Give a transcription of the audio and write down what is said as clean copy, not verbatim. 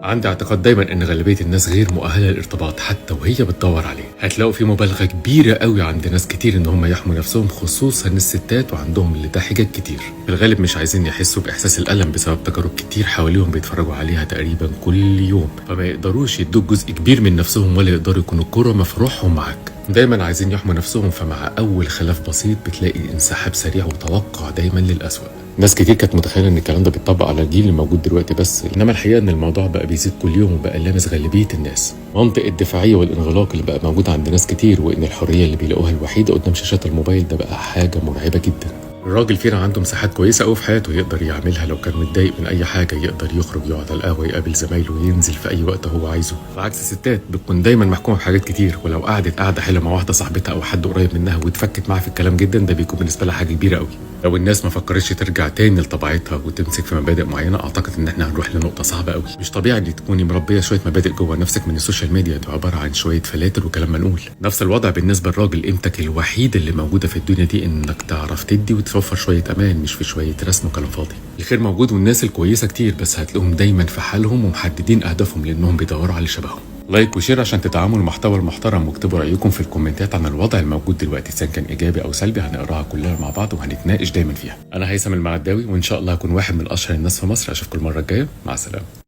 عندي اعتقاد دايما ان غالبيه الناس غير مؤهله للارتباط حتى وهي بتدور عليه. هتلاقوا في مبالغه كبيره قوي عند ناس كتير ان هم يحموا نفسهم، خصوصا الستات، وعندهم لده حجج كتير. في الغالب مش عايزين يحسوا باحساس الالم بسبب تجارب كتير حواليهم بيتفرجوا عليها تقريبا كل يوم، فما يقدروش يدوك جزء كبير من نفسهم ولا يقدروا يكونوا كرة مفروحهم معاك. دايما عايزين يحموا نفسهم، فمع اول خلاف بسيط بتلاقي انسحاب سريع وتوقع دايما للأسوأ. ناس كتير كانت متخيله ان الكلام ده بيتطبق على الجيل الموجود دلوقتي بس، انما الحقيقه ان الموضوع بقى بيزيد كل يوم وبقى لامس غالبيه الناس. منطق الدفاعيه والانغلاق اللي بقى موجود عند ناس كتير، وان الحريه اللي بيلاقوها الوحيده قدام شاشات الموبايل، ده بقى حاجه مرعبه جدا. الراجل فينا عنده مساحات كويسه قوي في حياته يقدر يعملها لو كان متضايق من اي حاجه، يقدر يخرج يقعد على القهوه يقابل زمايله وينزل في اي وقت هو عايزه. بعكس الستات بتكون دايما محكومه بحاجات كتير، ولو قعدت قعده حلوه مع واحده صاحبتها او حد قريب منها واتفكت معاها في الكلام جدا، ده بيكون بالنسبه لها حاجه كبيره قوي. لو الناس ما فكرتش ترجع تاني لطبيعتها وتمسك في مبادئ معينه، اعتقد ان احنا هنروح لنقطه صعبه قوي. مش طبيعي ان تكوني مربيه شويه مبادئ جوه نفسك من السوشيال ميديا، دي عباره عن شويه فلاتر وكلام منقول. نفس الوضع بالنسبه للراجل، قيمتك الوحيده اللي موجوده في الدنيا دي انك تعرف تدي وتوفر شويه امان، مش في شويه رسم وكلام فاضي. الخير موجود والناس الكويسه كتير، بس هتلاقيهم دايما في حالهم ومحددين اهدافهم لانهم بيدوروا على اللي شبههم. لايك وشير عشان تدعموا المحتوى المحترم، واكتبوا رايكم في الكومنتات عن الوضع الموجود دلوقتي، سواء كان ايجابي او سلبي، هنقراها كلها مع بعض وهنتناقش دايما فيها. انا هيثم المعداوي، وان شاء الله هكون واحد من اشهر الناس في مصر. اشوفكم المره الجايه، مع السلامه.